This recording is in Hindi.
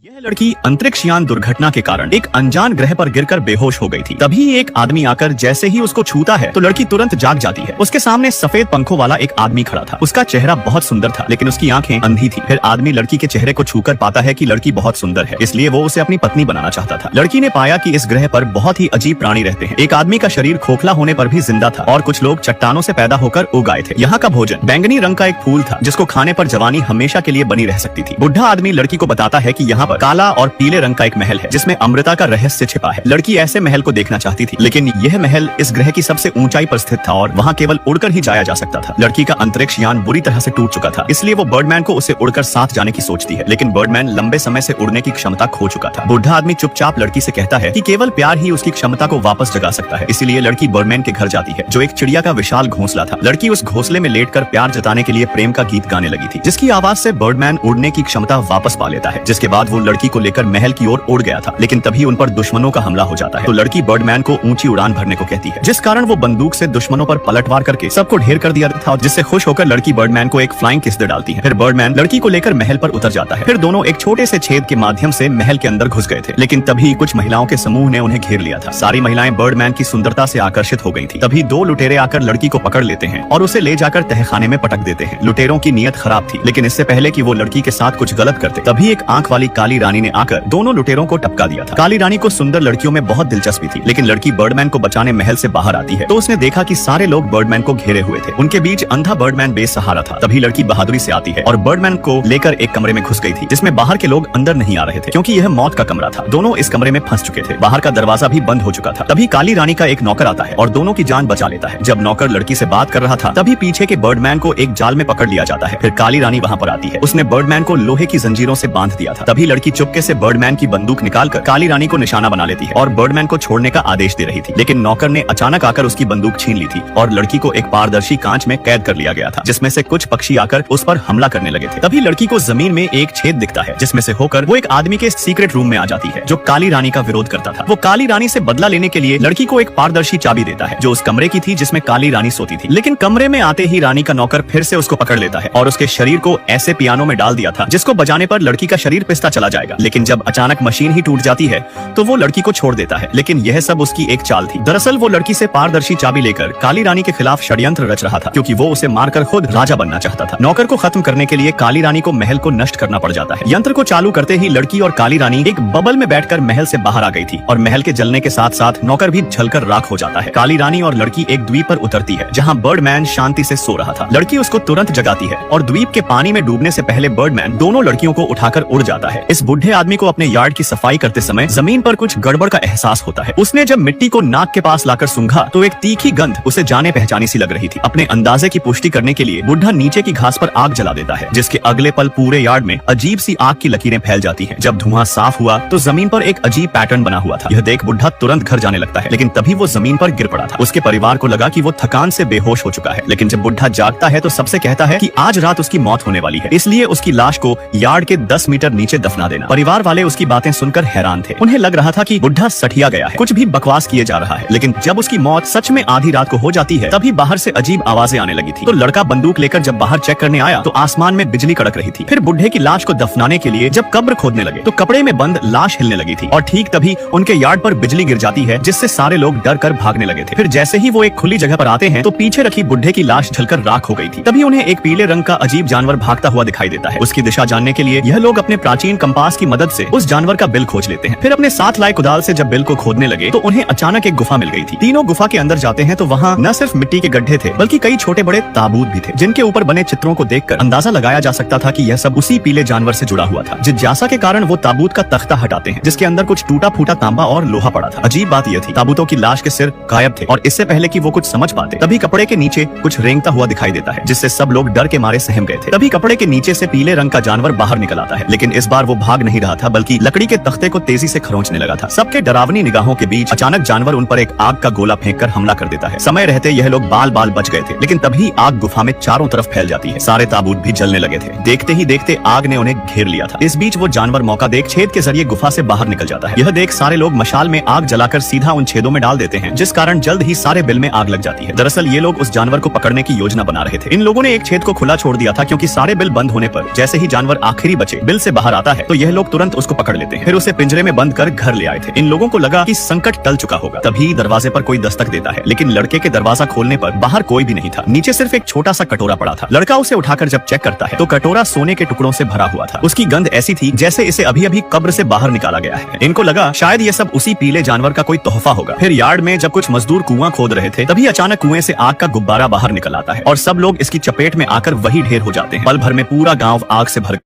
यह लड़की अंतरिक्ष यान दुर्घटना के कारण एक अनजान ग्रह पर गिरकर बेहोश हो गई थी। तभी एक आदमी आकर जैसे ही उसको छूता है तो लड़की तुरंत जाग जाती है। उसके सामने सफेद पंखों वाला एक आदमी खड़ा था। उसका चेहरा बहुत सुंदर था, लेकिन उसकी आंखें अंधी थी। फिर आदमी लड़की के चेहरे को छूकर पाता है कि लड़की बहुत सुंदर है, इसलिए वो उसे अपनी पत्नी बनाना चाहता था। लड़की ने पाया कि इस ग्रह पर बहुत ही अजीब प्राणी रहते हैं। एक आदमी का शरीर खोखला होने पर भी जिंदा था और कुछ लोग चट्टानों से पैदा होकर उग आए थे। यहाँ का भोजन बैंगनी रंग का एक फूल था, जिसको खाने पर जवानी हमेशा के लिए बनी रह सकती थी। बुढ़ा आदमी लड़की को बताता है कि यहाँ पर काला और पीले रंग का एक महल है, जिसमें अमृता का रहस्य छिपा है। लड़की ऐसे महल को देखना चाहती थी, लेकिन यह महल इस ग्रह की सबसे ऊंचाई पर स्थित था और वहाँ केवल उड़कर ही जाया जा सकता था। लड़की का अंतरिक्ष यान बुरी तरह से टूट चुका था, इसलिए वो बर्डमैन को उसे उड़कर साथ जाने की सोचती है, लेकिन बर्डमैन लंबे समय से उड़ने की क्षमता खो चुका था। बुढ़ा आदमी चुपचाप लड़की से कहता है कि केवल प्यार ही उसकी क्षमता को वापस जगा सकता है, इसीलिए लड़की बर्डमैन के घर जाती है, जो एक चिड़िया का विशाल घोंसला था। लड़की उस घोंसले में लेटकर प्यार जताने के लिए प्रेम का गीत गाने लगी थी, जिसकी आवाज से बर्डमैन उड़ने की क्षमता वापस पा लेता है। जिसके बाद वो लड़की को लेकर महल की ओर उड़ गया था, लेकिन तभी उन पर दुश्मनों का हमला हो जाता है। तो लड़की बर्डमैन को ऊंची उड़ान भरने को कहती है, जिस कारण वो बंदूक से दुश्मनों पर पलटवार करके सबको ढेर कर दिया था, जिससे खुश होकर लड़की बर्डमैन को एक फ्लाइंग किस दे डालती है। फिर बर्डमैन लड़की को लेकर महल पर उतर जाता है। फिर दोनों एक छोटे से छेद के माध्यम से महल के अंदर घुस गए थे, लेकिन तभी कुछ महिलाओं के समूह ने उन्हें घेर लिया था। सारी महिलाएं बर्डमैन की सुंदरता से आकर्षित हो गई थी। तभी दो लुटेरे आकर लड़की को पकड़ लेते हैं और उसे ले जाकर तहखाने में पटक देते हैं। लुटेरों की नीयत खराब थी, लेकिन इससे पहले कि वो लड़की के साथ कुछ गलत करते, तभी एक आंख वाली काली रानी ने आकर दोनों लुटेरों को टपका दिया था। काली रानी को सुंदर लड़कियों में बहुत दिलचस्पी थी, लेकिन लड़की बर्डमैन को बचाने महल से बाहर आती है तो उसने देखा कि सारे लोग बर्डमैन को घेरे हुए थे। उनके बीच अंधा बर्डमैन बेसहारा था। तभी लड़की बहादुरी से आती है और बर्डमैन को लेकर एक कमरे में घुस गई थी, जिसमें बाहर के लोग अंदर नहीं आ रहे थे, क्योंकि यह मौत का कमरा था। दोनों इस कमरे में फंस चुके थे। बाहर का दरवाजा भी बंद हो चुका था। तभी काली रानी का एक नौकर आता है और दोनों की जान बचा लेता है। जब नौकर लड़की से बात कर रहा था, तभी पीछे के बर्डमैन को एक जाल में पकड़ लिया जाता है। फिर काली रानी वहाँ पर आती है। उसने बर्डमैन को लोहे की जंजीरों से बांध दिया था। तभी लड़की चुपके से बर्डमैन की बंदूक निकालकर काली रानी को निशाना बना लेती है और बर्डमैन को छोड़ने का आदेश दे रही थी, लेकिन नौकर ने अचानक आकर उसकी बंदूक छीन ली थी और लड़की को एक पारदर्शी कांच में कैद कर लिया गया था, जिसमें से कुछ पक्षी आकर उस पर हमला करने लगे थे। तभी लड़की को जमीन में एक छेद दिखता है, जिसमें से होकर वो एक आदमी के सीक्रेट रूम में आ जाती है, जो काली रानी का विरोध करता था। वो काली रानी से बदला लेने के लिए लड़की को एक पारदर्शी चाबी देता है, जो उस कमरे की थी जिसमें काली रानी सोती थी। लेकिन कमरे में आते ही रानी का नौकर फिर से उसको पकड़ लेता है और उसके शरीर को ऐसे पियानो में डाल दिया था, जिसको बजाने पर लड़की का शरीर पिसता चला जाएगा। लेकिन जब अचानक मशीन ही टूट जाती है तो वो लड़की को छोड़ देता है, लेकिन यह सब उसकी एक चाल थी। दरअसल वो लड़की से पारदर्शी चाबी लेकर काली रानी के खिलाफ षड्यंत्र रच रहा था, क्योंकि वो उसे मारकर खुद राजा बनना चाहता था। नौकर को खत्म करने के लिए काली रानी को महल को नष्ट करना पड़ जाता है। यंत्र को चालू करते ही लड़की और काली रानी एक बबल में बैठकर महल से बाहर आ गई थी और महल के जलने के साथ साथ नौकर भी जलकर राख हो जाता है। काली रानी और लड़की एक द्वीप पर उतरती है, जहाँ बर्डमैन शांति से सो रहा था। लड़की उसको तुरंत जगाती है और द्वीप के पानी में डूबने से पहले बर्डमैन दोनों लड़कियों को उठाकर उड़ जाता है। इस बुढ़े आदमी को अपने यार्ड की सफाई करते समय जमीन पर कुछ गड़बड़ का एहसास होता है। उसने जब मिट्टी को नाक के पास लाकर सूंघा तो एक तीखी गंध उसे जाने पहचानी सी लग रही थी। अपने अंदाजे की पुष्टि करने के लिए बुढ़ा नीचे की घास पर आग जला देता है, जिसके अगले पल पूरे यार्ड में अजीब सी आग की लकीरें फैल जाती हैं। जब धुआं साफ हुआ तो जमीन पर एक अजीब पैटर्न बना हुआ था। यह देख बुढ़ा तुरंत घर जाने लगता है, लेकिन तभी वो जमीन पर गिर पड़ा था। उसके परिवार को लगा कि वो थकान से बेहोश हो चुका है, लेकिन जब बुढ़ा जागता है तो सबसे कहता है कि आज रात उसकी मौत होने वाली है, इसलिए उसकी लाश को यार्ड के 10 मीटर नीचे दफना देना। परिवार वाले उसकी बातें सुनकर हैरान थे। उन्हें लग रहा था कि बुढ़ा सठिया गया है, कुछ भी बकवास किए जा रहा है। लेकिन जब उसकी मौत सच में आधी रात को हो जाती है, तभी बाहर से अजीब आवाजें आने लगी थी। तो लड़का बंदूक लेकर जब बाहर चेक करने आया तो आसमान में बिजली कड़क रही थी। फिर बुढ़े की लाश को दफनाने के लिए जब कब्र खोदने लगे तो कपड़े में बंद लाश हिलने लगी थी और ठीक तभी उनके यार्ड पर बिजली गिर जाती है, जिससे सारे लोग डर कर भागने लगे थे। फिर जैसे ही वो एक खुली जगह पर आते हैं तो पीछे रखी बुढ़े की लाश जलकर राख हो गई थी। तभी उन्हें एक पीले रंग का अजीब जानवर भागता हुआ दिखाई देता है। उसकी दिशा जानने के लिए यह लोग अपने प्राचीन कंपास की मदद से उस जानवर का बिल खोज लेते हैं। फिर अपने साथ लाए कुदाल से जब बिल को खोदने लगे तो उन्हें अचानक एक गुफा मिल गई थी। तीनों गुफा के अंदर जाते हैं तो वहाँ न सिर्फ मिट्टी के गड्ढे थे, बल्कि कई छोटे बड़े ताबूत भी थे, जिनके ऊपर बने चित्रों को देखकर अंदाजा लगाया जा सकता था कि यह सब उसी पीले जानवर से जुड़ा हुआ था। जिज्ञासा के कारण वो ताबूत का तख्ता हटाते हैं, जिसके अंदर कुछ टूटा फूटा तांबा और लोहा पड़ा था। अजीब बात यह थी, ताबूतों की लाश के सिर गायब थे और इससे पहले कि वो कुछ समझ पाते तभी कपड़े के नीचे कुछ रेंगता हुआ दिखाई देता है, जिससे सब लोग डर के मारे सहम गए थे। तभी कपड़े के नीचे से पीले रंग का जानवर बाहर निकल आता है, लेकिन इस बार वो भाग नहीं रहा था, बल्कि लकड़ी के तख्ते को तेजी से खरोंचने लगा था। सबके डरावनी निगाहों के बीच अचानक जानवर उन पर एक आग का गोला फेंककर हमला कर देता है। समय रहते यह लोग बाल बाल बच गए थे, लेकिन तभी आग गुफा में चारों तरफ फैल जाती है। सारे ताबूत भी जलने लगे थे। देखते ही देखते आग ने उन्हें घेर लिया था। इस बीच वो जानवर मौका देख छेद के जरिए गुफा से बाहर निकल जाता है। यह देख सारे लोग मशाल में आग जलाकर सीधा उन छेदों में डाल देते हैं, जिस कारण जल्द ही सारे बिल में आग लग जाती है। दरअसल ये लोग उस जानवर को पकड़ने की योजना बना रहे थे। इन लोगों ने एक छेद को खुला छोड़ दिया था, क्योंकि सारे बिल बंद होने पर जैसे ही जानवर आखिरी बचे बिल से बाहर आता है तो यह लोग तुरंत उसको पकड़ लेते हैं, फिर उसे पिंजरे में बंद कर घर ले आए थे। इन लोगों को लगा कि संकट टल चुका होगा। तभी दरवाजे पर कोई दस्तक देता है, लेकिन लड़के के दरवाजा खोलने पर बाहर कोई भी नहीं था। नीचे सिर्फ एक छोटा सा कटोरा पड़ा था। लड़का उसे उठाकर जब चेक करता है तो कटोरा सोने के टुकड़ों से भरा हुआ था। उसकी गंध ऐसी थी जैसे इसे अभी अभी कब्र से बाहर निकाला गया है। इनको लगा शायद ये सब उसी पीले जानवर का कोई तोहफा होगा। फिर यार्ड में जब कुछ मजदूर कुआं खोद रहे थे, तभी अचानक कुएं से आग का गुब्बारा बाहर निकल आता है और सब लोग इसकी चपेट में आकर वही ढेर हो जाते हैं। पल भर में पूरा गांव आग से भर